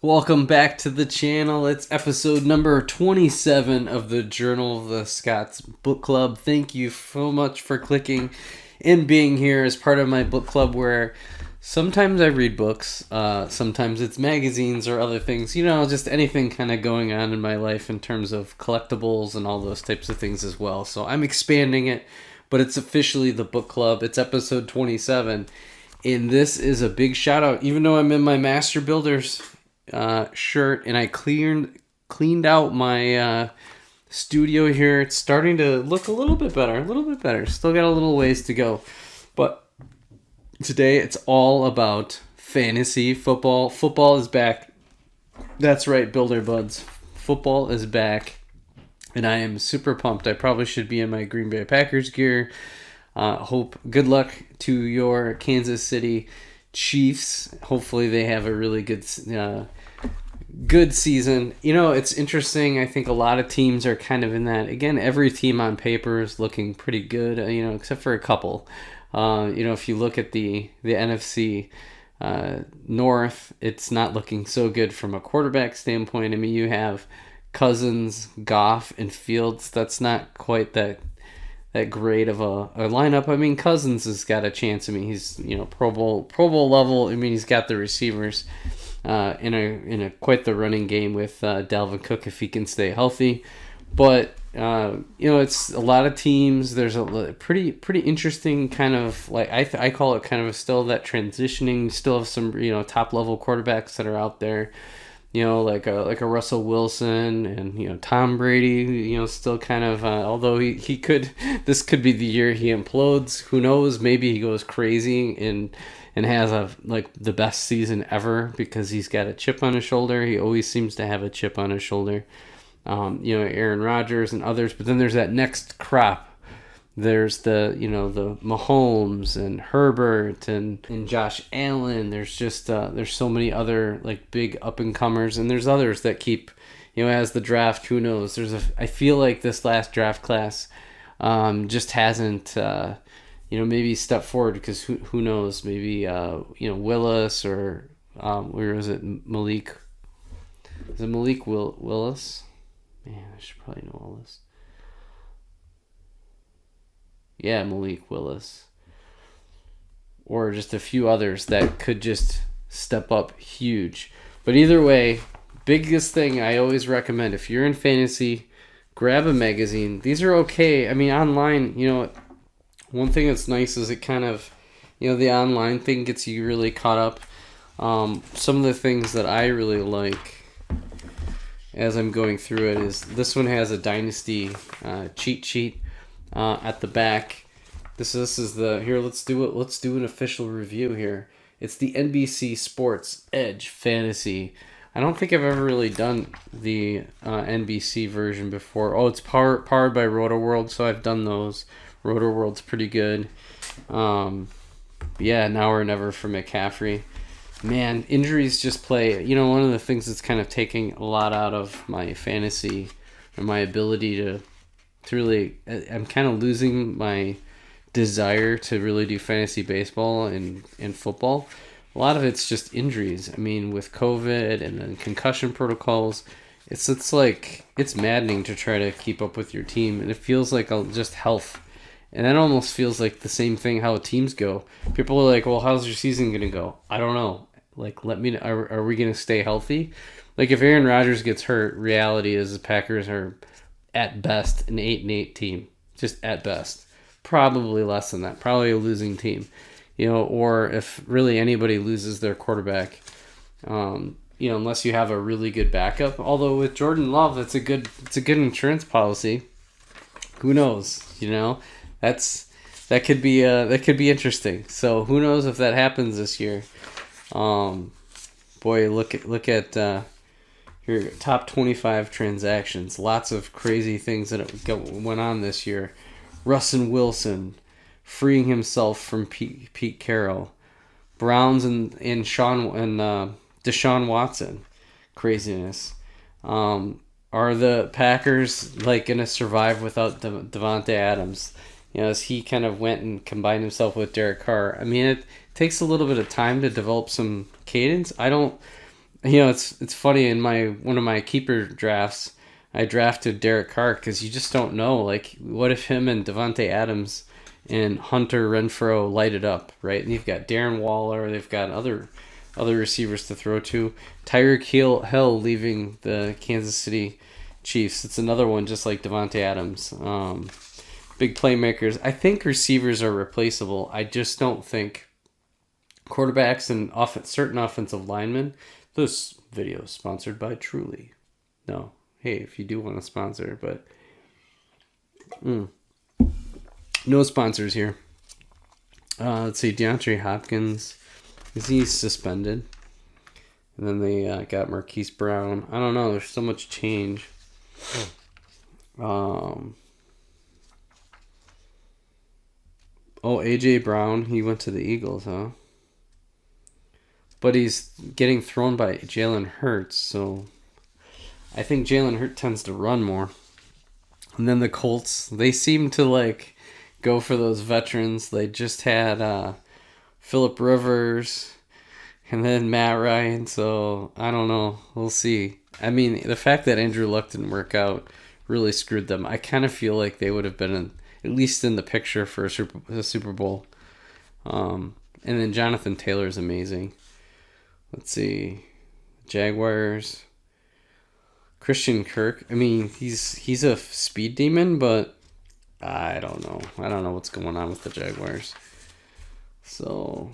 Welcome back to the channel. It's episode number 27 of the Journal of the Scots Book Club. Thank you so much for clicking and being here as part of my book club where sometimes I read books, sometimes it's magazines or other things, just anything kind of going on in my life in terms of collectibles and all those types of things as well. So I'm expanding it, but it's officially the book club. It's episode 27, and this is a big shout out, even though I'm in my Master Builders shirt and I cleaned out my studio here. It's starting to look a little bit better. Still got a little ways to go, but today it's all about fantasy football. Football is back. That's right, Builder Buds. Football is back, and I am super pumped. I probably should be in my Green Bay Packers gear. Good luck to your Kansas City Chiefs. Hopefully they have a really good season. It's interesting. I think a lot of teams are kind of in that. Again, every team on paper is looking pretty good, except for a couple. If you look at the NFC North, it's not looking so good from a quarterback standpoint. I mean, you have Cousins, Goff, and Fields. That's not quite that great of a lineup. I mean, Cousins has got a chance. I mean, he's Pro Bowl level. I mean, he's got the receivers in a quite the running game with Dalvin Cook if he can stay healthy. But it's a lot of teams. There's a pretty interesting kind of like I call it kind of still that transitioning. Still have some top level quarterbacks that are out there. Like a Russell Wilson and Tom Brady. Still kind of although he could, this could be the year he implodes. Who knows? Maybe he goes crazy and has the best season ever because he's got a chip on his shoulder. He always seems to have a chip on his shoulder. Aaron Rodgers and others. But then there's that next crop. There's the Mahomes and Herbert and Josh Allen. There's just there's so many other big up and comers, and there's others that keep as the draft. Who knows? I feel like this last draft class just hasn't maybe stepped forward because who knows? Maybe Willis or where is it? Malik? Is it Malik Willis? Man, I should probably know all this. Yeah, Malik Willis. Or just a few others that could just step up huge. But either way, biggest thing I always recommend, if you're in fantasy, grab a magazine. These are okay. I mean, online, one thing that's nice is it kind of, the online thing gets you really caught up. Some of the things that I really like as I'm going through it is this one has a Dynasty cheat sheet. At the back, this is the here. Let's do it. Let's do an official review here. It's the NBC Sports Edge Fantasy. I don't think I've ever really done the NBC version before. Oh, it's powered by Roto-World, so I've done those. Roto-World's pretty good. Yeah, now or never for McCaffrey. Man, injuries just play. One of the things that's kind of taking a lot out of my fantasy and my ability to really, I'm kind of losing my desire to really do fantasy baseball and football. A lot of it's just injuries. I mean, with COVID and then concussion protocols, it's maddening to try to keep up with your team, and it feels like just health. And that almost feels like the same thing how teams go. People are like, well, how's your season going to go? I don't know. Are we going to stay healthy? If Aaron Rodgers gets hurt, reality is the Packers are at best an 8-8 team, just at best. Probably less than that. Probably a losing team, or if really anybody loses their quarterback, unless you have a really good backup. Although with Jordan Love, it's a good insurance policy. Who knows? That could be interesting. So who knows if that happens this year? Boy, look at. Here, top 25 transactions. Lots of crazy things that went on this year. Russell Wilson freeing himself from Pete Carroll. Browns and Deshaun Watson. Craziness. Are the Packers going to survive without Devontae Adams? As he kind of went and combined himself with Derek Carr. I mean, it takes a little bit of time to develop some cadence. it's funny in my one of my keeper drafts. I drafted Derek Carr because you just don't know. Like, what if him and Devontae Adams and Hunter Renfrow light it up, right? And you've got Darren Waller. They've got other receivers to throw to. Tyreek Hill leaving the Kansas City Chiefs. It's another one just like Devontae Adams. Big playmakers. I think receivers are replaceable. I just don't think quarterbacks and certain offensive linemen. This video is sponsored by Truly. No, hey, if you do want to sponsor, but no sponsors here. Let's see, DeAndre Hopkins. Is he suspended? And then they got Marquise Brown. I don't know. There's so much change. A.J. Brown. He went to the Eagles, huh? But he's getting thrown by Jalen Hurts, so I think Jalen Hurts tends to run more. And then the Colts, they seem to like go for those veterans. They just had Phillip Rivers and then Matt Ryan, so I don't know. We'll see. I mean, the fact that Andrew Luck didn't work out really screwed them. I kind of feel like they would have been at least in the picture for a Super Bowl. And then Jonathan Taylor is amazing. Let's see, Jaguars. Christian Kirk. I mean, he's a speed demon, but I don't know. I don't know what's going on with the Jaguars. So,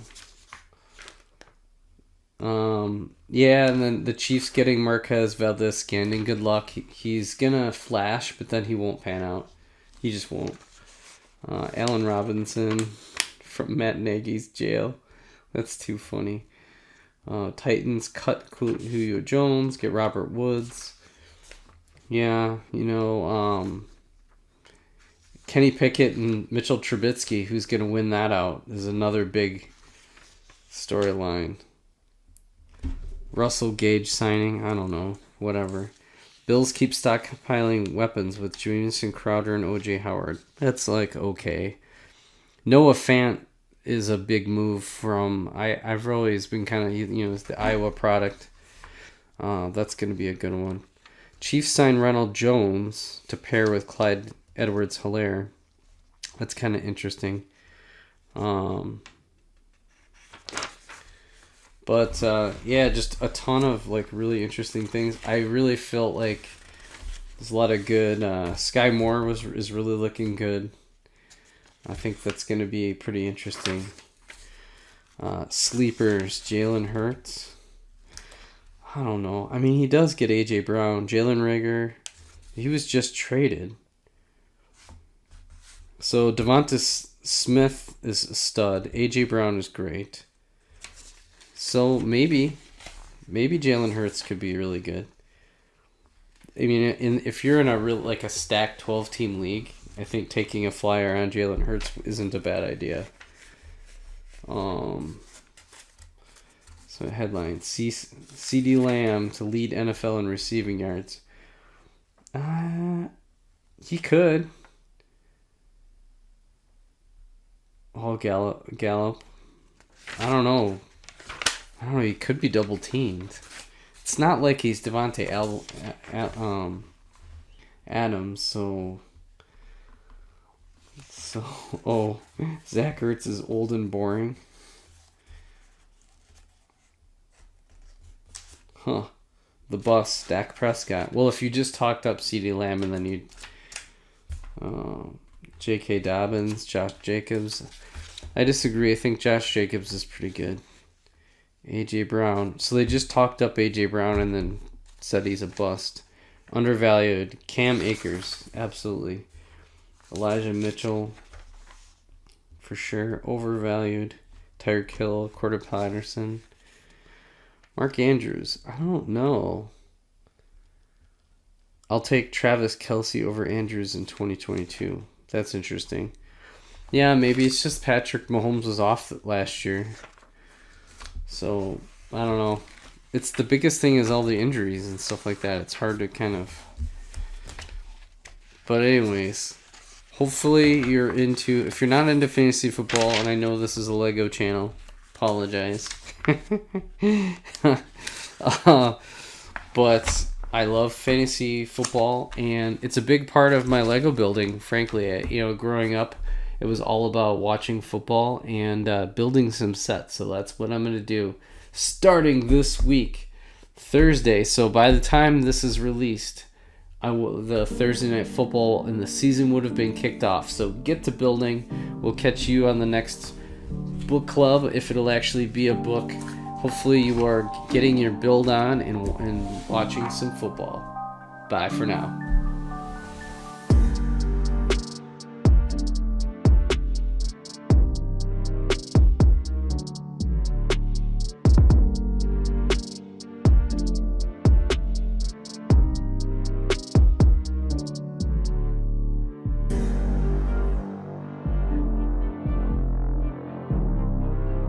yeah, and then the Chiefs getting Marquez Valdez-Scantling. Good luck. He's gonna flash, but then he won't pan out. He just won't. Allen Robinson from Matt Nagy's jail. That's too funny. Titans cut Julio Jones, get Robert Woods. Yeah, Kenny Pickett and Mitchell Trubisky, who's going to win that out, is another big storyline. Russell Gage signing, I don't know, whatever. Bills keep stockpiling weapons with Jamison Crowder and O.J. Howard. That's like okay. Noah Fant is a big move from I've always been kind of it's the Iowa product. That's going to be a good one. Chiefs sign Ronald Jones to pair with Clyde Edwards-Helaire. That's kind of interesting. But yeah, just a ton of like really interesting things. I really felt like there's a lot of good. Sky Moore is really looking good. I think that's going to be pretty interesting. Sleepers, Jalen Hurts. I don't know. I mean, he does get A.J. Brown. Jalen Reagor, he was just traded. So Devonta Smith is a stud. A.J. Brown is great. So maybe Jalen Hurts could be really good. I mean, if you're in a stacked 12-team league, I think taking a flyer on Jalen Hurts isn't a bad idea. So headline: CeeDee Lamb to lead NFL in receiving yards. He could. Gallup. I don't know. He could be double teamed. It's not like he's Devontae Adams, so Zach Ertz is old and boring. Huh. The bus, Dak Prescott. Well, if you just talked up CeeDee Lamb and then you J.K. Dobbins, Josh Jacobs. I disagree. I think Josh Jacobs is pretty good. A.J. Brown. So they just talked up A.J. Brown and then said he's a bust. Undervalued. Cam Akers. Absolutely. Elijah Mitchell. For sure. Overvalued. Tyreek Hill. Corder Patterson. Mark Andrews. I don't know. I'll take Travis Kelce over Andrews in 2022. That's interesting. Yeah, maybe it's just Patrick Mahomes was off last year. So, I don't know. It's the biggest thing is all the injuries and stuff like that. It's hard to kind of... But anyways, hopefully you're into... If you're not into fantasy football, and I know this is a Lego channel, apologize. Uh, but I love fantasy football, and it's a big part of my Lego building. Frankly, growing up, it was all about watching football and building some sets. So that's what I'm going to do starting this week, Thursday. So by the time this is released, the Thursday night football and the season would have been kicked off. So get to building. We'll catch you on the next book club, if it'll actually be a book. Hopefully you are getting your build on and watching some football. Bye for now.